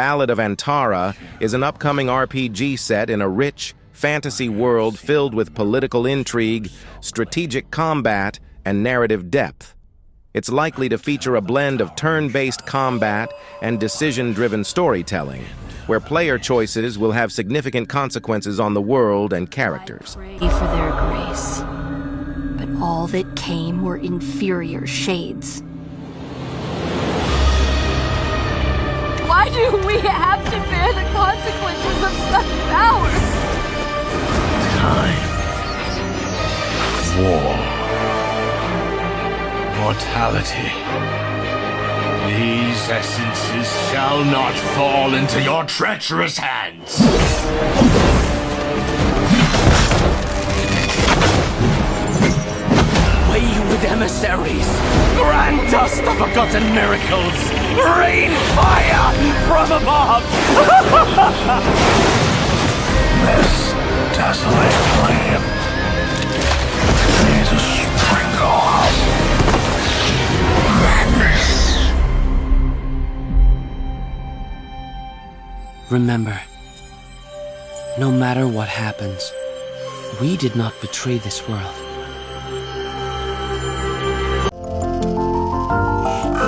Ballad of Antara is an upcoming RPG set in a rich, fantasy world filled with political intrigue, strategic combat, and narrative depth. It's likely to feature a blend of turn-based combat and decision-driven storytelling, where player choices will have significant consequences on the world and characters. I pray for their grace, but all that came were inferior shades. Why do we have to bear the consequences of such power? Time. War. Mortality. These essences shall not fall into your treacherous hands. Wayward emissaries, grant us the forgotten miracles. Rain fire from above. This desolate flame needs a sprinkle of madness. Remember, no matter what happens, we did not betray this world.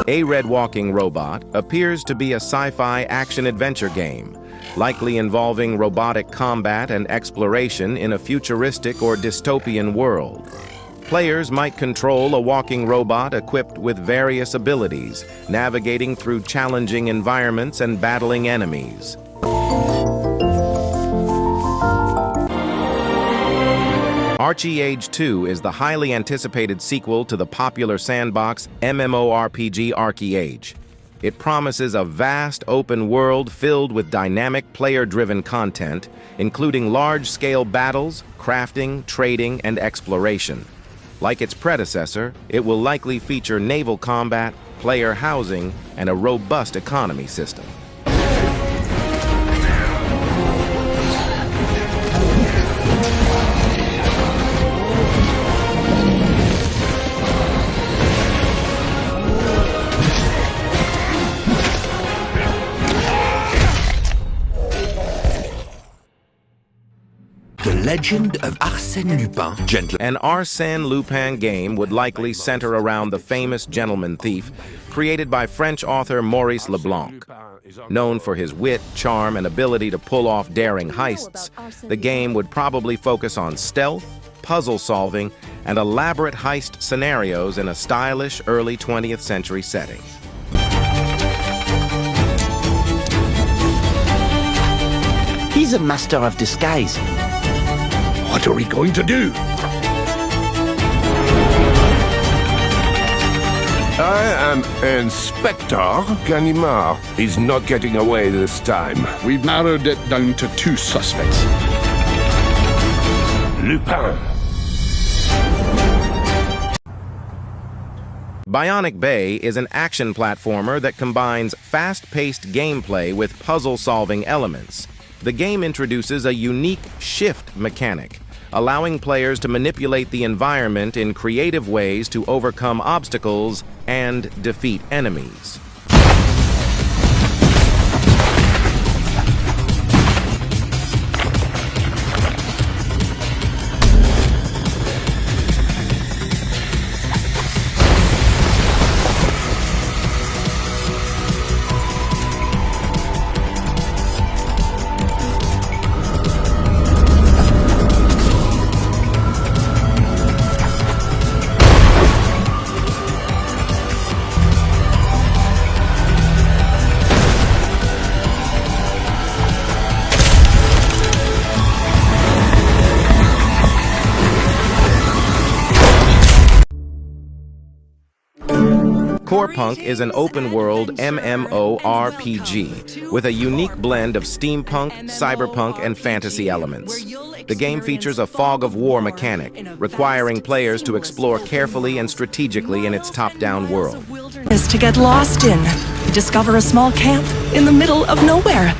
A Red Walking Robot appears to be a sci-fi action-adventure game, likely involving robotic combat and exploration in a futuristic or dystopian world. Players might control a walking robot equipped with various abilities, navigating through challenging environments and battling enemies. Archeage 2 is the highly anticipated sequel to the popular sandbox MMORPG Archeage. It promises a vast open world filled with dynamic player-driven content, including large-scale battles, crafting, trading, and exploration. Like its predecessor, it will likely feature naval combat, player housing, and a robust economy system. The Legend of Arsene Lupin, An Arsene Lupin game would likely center around the famous gentleman thief created by French author Maurice Leblanc. Known for his wit, charm, and ability to pull off daring heists, the game would probably focus on stealth, puzzle solving, and elaborate heist scenarios in a stylish early 20th century setting. he's a master of disguise. What are we going to do? I am Inspector Ganimard. He's not getting away this time. We've narrowed it down to 2 suspects. Lupin. Bionic Bay is an action platformer that combines fast-paced gameplay with puzzle-solving elements. The game introduces a unique shift mechanic, allowing players to manipulate the environment in creative ways to overcome obstacles and defeat enemies. Corepunk is an open-world MMORPG with a unique blend of steampunk, cyberpunk, and fantasy elements. The game features a fog of war mechanic, requiring players to explore carefully and strategically in its top-down world. Is to get lost in, discover a small camp in the middle of nowhere,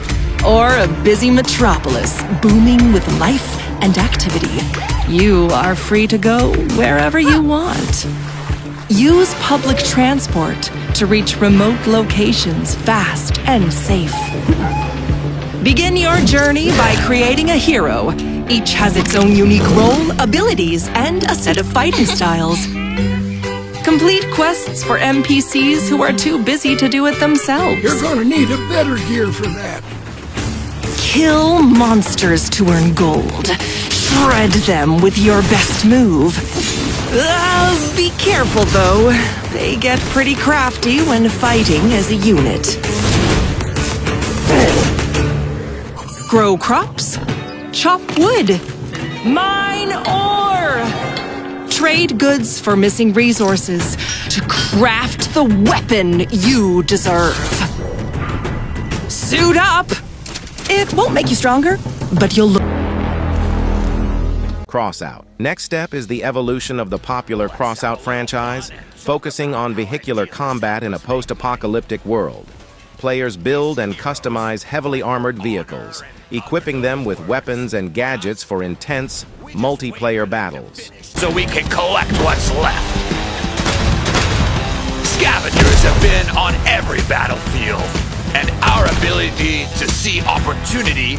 or a busy metropolis booming with life and activity. You are free to go wherever you want. Use public transport to reach remote locations fast and safe. Begin your journey by creating a hero. Each has its own unique role, abilities, and a set of fighting styles. Complete quests for NPCs who are too busy to do it themselves. You're gonna need a better gear for that. Kill monsters to earn gold. Shred them with your best move. Be careful, though. They get pretty crafty when fighting as a unit. Grow crops. Chop wood. Mine ore. Trade goods for missing resources to craft the weapon you deserve. Suit up. It won't make you stronger, but you'll look. Crossout. Next step is the evolution of the popular Crossout franchise, focusing on vehicular combat in a post-apocalyptic world. Players build and customize heavily armored vehicles, equipping them with weapons and gadgets for intense, multiplayer battles. So we can collect what's left. Scavengers have been on every battlefield, and our ability to see opportunity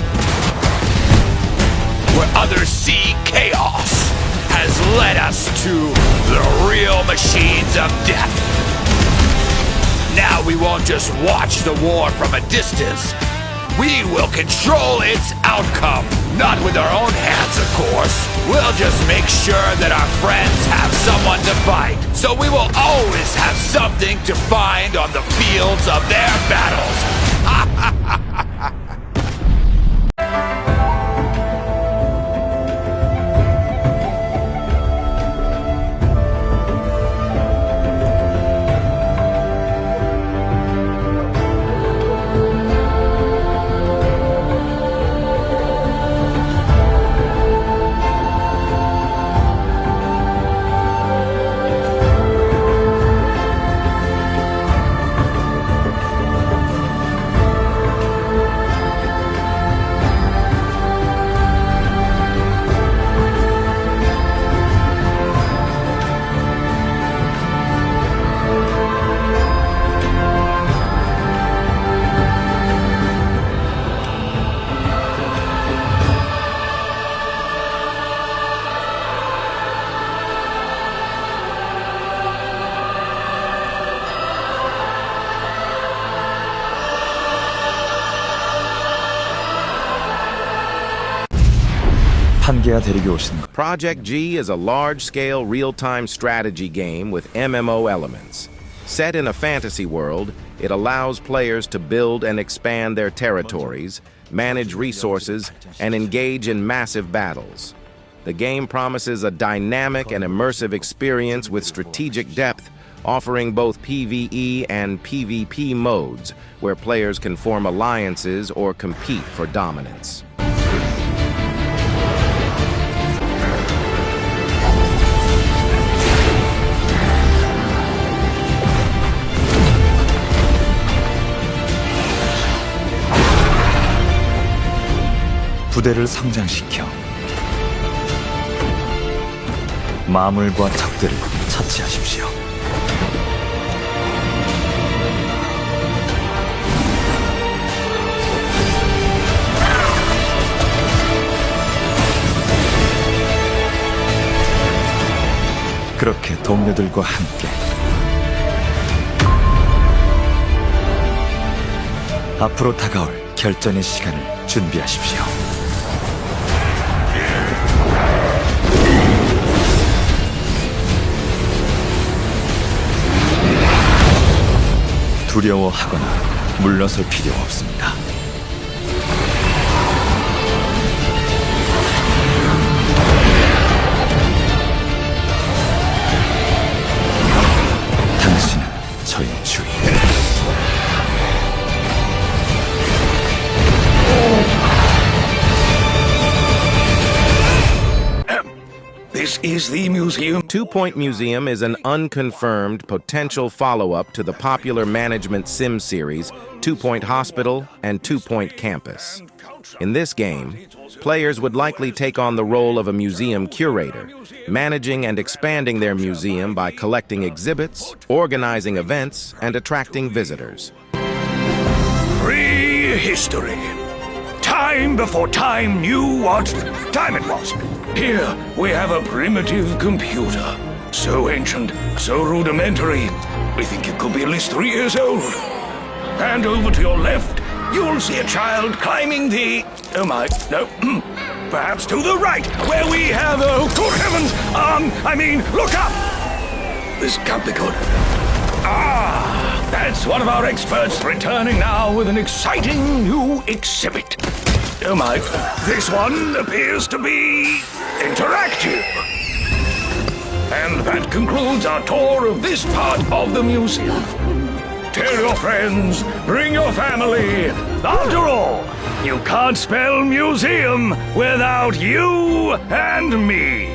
where others see chaos has led us to the real machines of death. Now we won't just watch the war from a distance. We will control its outcome. Not with our own hands, of course. We'll just make sure that our friends have someone to fight. So we will always have something to find on the fields of their battles. Project G is a large-scale real-time strategy game with MMO elements. Set in a fantasy world, it allows players to build and expand their territories, manage resources, and engage in massive battles. The game promises a dynamic and immersive experience with strategic depth, offering both PvE and PvP modes, where players can form alliances or compete for dominance. 부대를 성장시켜 마물과 적들을 처치하십시오. 그렇게 동료들과 함께 앞으로 다가올 결전의 시간을 준비하십시오. 두려워하거나 물러설 필요 없습니다. 당신은 저의 주인. This is the museum. 2 Point Museum is an unconfirmed potential follow-up to the popular management sim series 2 Point Hospital and 2 Point Campus. In this game, players would likely take on the role of a museum curator, managing and expanding their museum by collecting exhibits, organizing events, and attracting visitors. Prehistory. Time before time knew what time it was. Here we have a primitive computer. So ancient, so rudimentary, we think it could be at least 3 years old. And over to your left, you'll see a child climbing the... Oh my, no, perhaps to the right, where we have... Oh, good heavens! Look up! This can't be good. Ah, that's one of our experts returning now with an exciting new exhibit. Oh my, this one appears to be interactive. And that concludes our tour of this part of the museum. Tell your friends, bring your family. After all, you can't spell museum without you and me.